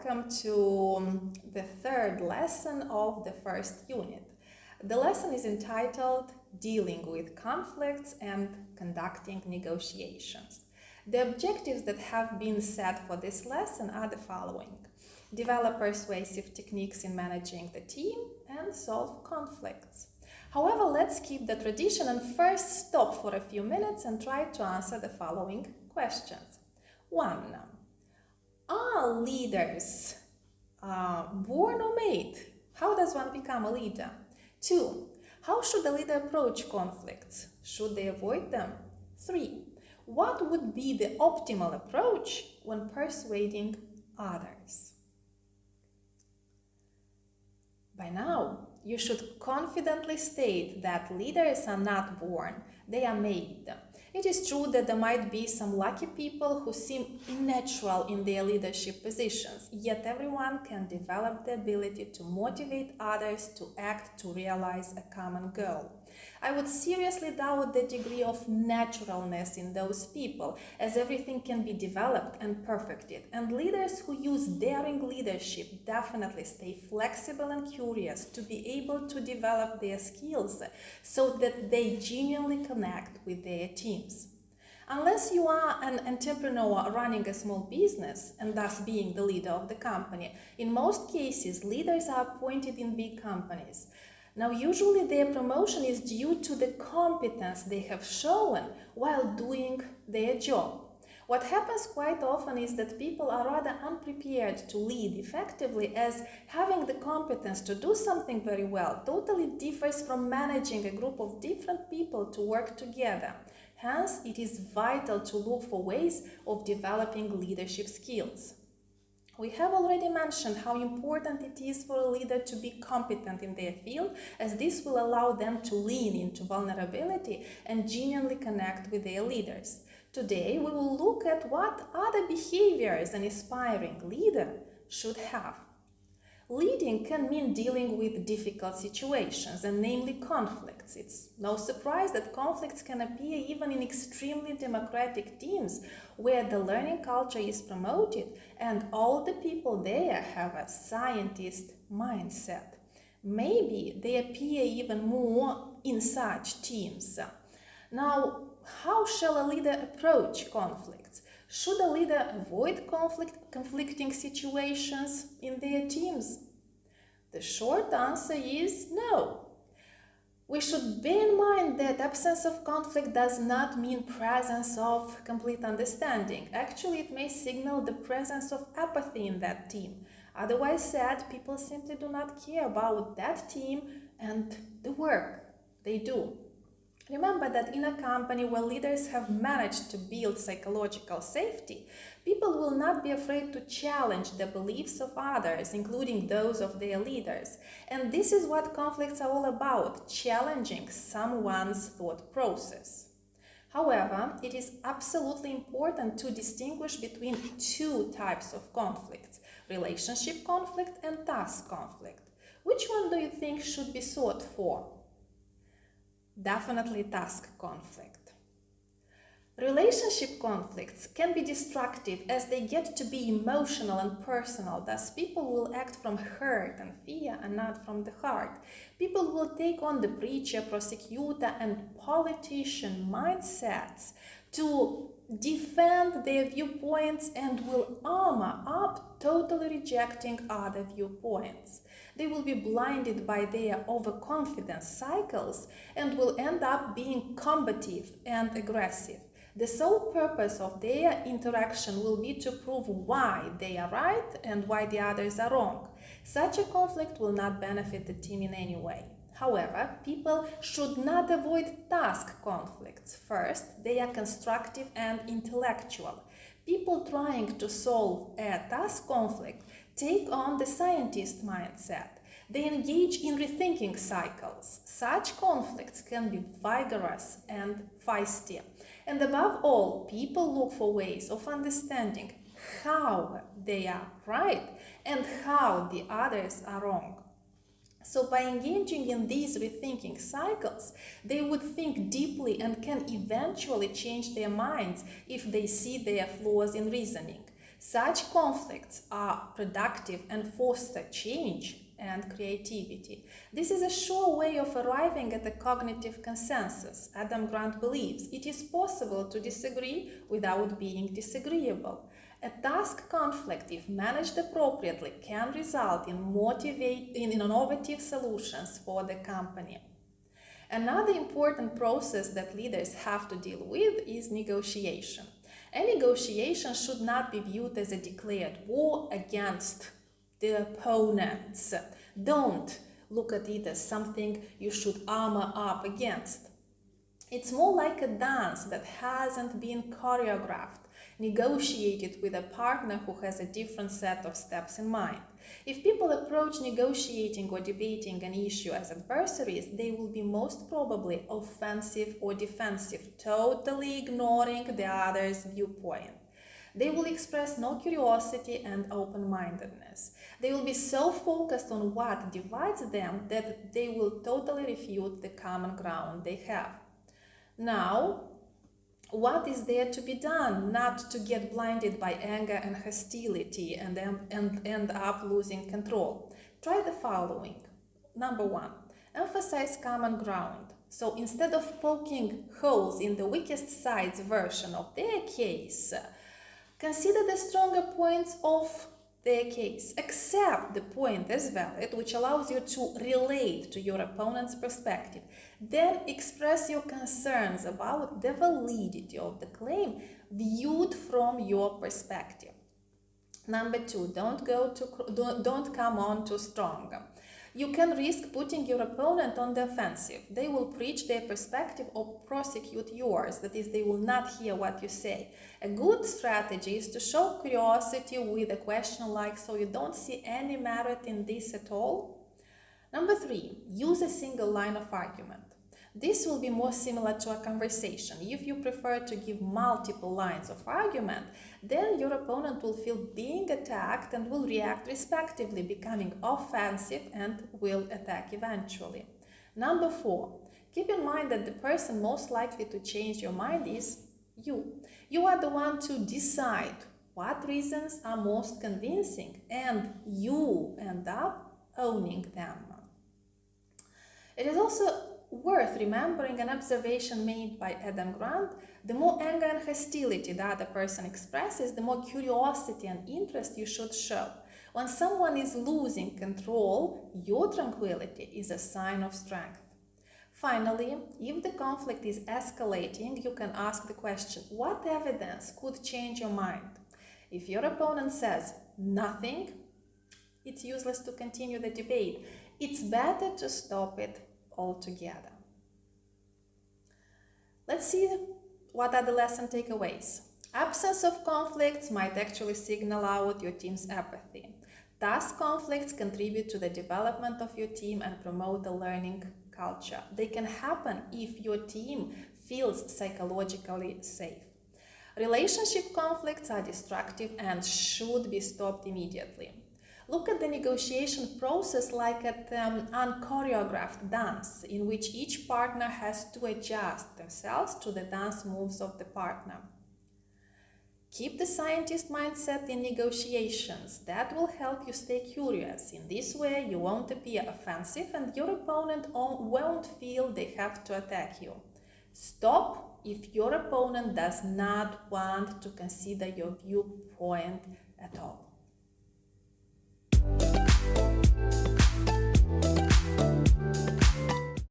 welcome to the third lesson of the first unit. The lesson is entitled Dealing with Conflicts and Conducting Negotiations. The objectives that have been set for this lesson are the following: develop persuasive techniques in managing the team and solve conflicts. However, let's keep the tradition and first stop for a few minutes and try to answer the following questions. 1. Are leaders born or made? How does one become a leader? 2. How should a leader approach conflicts? Should they avoid them? 3. What would be the optimal approach when persuading others? By now, you should confidently state that leaders are not born, they are made. It is true that there might be some lucky people who seem natural in their leadership positions, yet everyone can develop the ability to motivate others to act to realize a common goal. I would seriously doubt the degree of naturalness in those people, as everything can be developed and perfected, and leaders who use daring leadership definitely stay flexible and curious to be able to develop their skills so that they genuinely connect with their teams. Unless you are an entrepreneur running a small business and thus being the leader of the company, in most cases leaders are appointed in big companies. Now, usually their promotion is due to the competence they have shown while doing their job. What happens quite often is that people are rather unprepared to lead effectively, as having the competence to do something very well totally differs from managing a group of different people to work together. Hence, it is vital to look for ways of developing leadership skills. We have already mentioned how important it is for a leader to be competent in their field, as this will allow them to lean into vulnerability and genuinely connect with their leaders. Today, we will look at what other behaviors an aspiring leader should have. Leading can mean dealing with difficult situations, and namely conflicts. It's no surprise that conflicts can appear even in extremely democratic teams where the learning culture is promoted and all the people there have a scientist mindset. Maybe they appear even more in such teams. Now, how shall a leader approach conflicts? Should a leader avoid conflicting situations in their teams? The short answer is no. We should bear in mind that absence of conflict does not mean presence of complete understanding. Actually, it may signal the presence of apathy in that team. Otherwise said, people simply do not care about that team and the work they do. Remember that in a company where leaders have managed to build psychological safety, people will not be afraid to challenge the beliefs of others, including those of their leaders. And this is what conflicts are all about, challenging someone's thought process. However, it is absolutely important to distinguish between two types of conflicts: relationship conflict and task conflict. Which one do you think should be sought for? Definitely task conflict. Relationship conflicts can be destructive as they get to be emotional and personal, thus people will act from hurt and fear and not from the heart. People will take on the preacher, prosecutor and politician mindsets to defend their viewpoints and will armor up, totally rejecting other viewpoints. They will be blinded by their overconfidence cycles and will end up being combative and aggressive. The sole purpose of their interaction will be to prove why they are right and why the others are wrong. Such a conflict will not benefit the team in any way. However, people should not avoid task conflicts. First, they are constructive and intellectual. People trying to solve a task conflict take on the scientist mindset. They engage in rethinking cycles. Such conflicts can be vigorous and feisty. And above all, people look for ways of understanding how they are right and how the others are wrong. So by engaging in these rethinking cycles, they would think deeply and can eventually change their minds if they see their flaws in reasoning. Such conflicts are productive and foster change and creativity. This is a sure way of arriving at a cognitive consensus. Adam Grant believes it is possible to disagree without being disagreeable. A task conflict, if managed appropriately, can result in innovative solutions for the company. Another important process that leaders have to deal with is negotiation. A negotiation should not be viewed as a declared war against the opponents. Don't look at it as something you should armor up against. It's more like a dance that hasn't been choreographed, negotiated with a partner who has a different set of steps in mind. If people approach negotiating or debating an issue as adversaries, they will be most probably offensive or defensive, totally ignoring the other's viewpoint. They will express no curiosity and open-mindedness. They will be so focused on what divides them that they will totally refute the common ground they have. Now, what is there to be done not to get blinded by anger and hostility and end up losing control? Try the following. Number one, emphasize common ground. So instead of poking holes in the weakest side's version of their case, consider the stronger points of their case. Accept the point as valid, which allows you to relate to your opponent's perspective. Then express your concerns about the validity of the claim viewed from your perspective. Number two, don't come on too strong. You can risk putting your opponent on the offensive. They will preach their perspective or prosecute yours. That is, they will not hear what you say. A good strategy is to show curiosity with a question like, so you don't see any merit in this at all? Number three, use a single line of argument. This will be more similar to a conversation. If you prefer to give multiple lines of argument, then your opponent will feel being attacked and will react respectively, becoming offensive and will attack eventually. Number four, keep in mind that the person most likely to change your mind is you. You are the one to decide what reasons are most convincing, and you end up owning them. It is also worth remembering an observation made by Adam Grant. The more anger and hostility the other person expresses, the more curiosity and interest you should show. When someone is losing control, your tranquility is a sign of strength. Finally, if the conflict is escalating, you can ask the question, what evidence could change your mind? If your opponent says nothing, it's useless to continue the debate. It's better to stop it altogether. Let's see what are the lesson takeaways. Absence of conflicts might actually signal out your team's apathy. Task conflicts contribute to the development of your team and promote a learning culture. They can happen if your team feels psychologically safe. Relationship conflicts are destructive and should be stopped immediately. Look at the negotiation process like an unchoreographed dance in which each partner has to adjust themselves to the dance moves of the partner. Keep the scientist mindset in negotiations. That will help you stay curious. In this way, you won't appear offensive and your opponent won't feel they have to attack you. Stop if your opponent does not want to consider your viewpoint at all.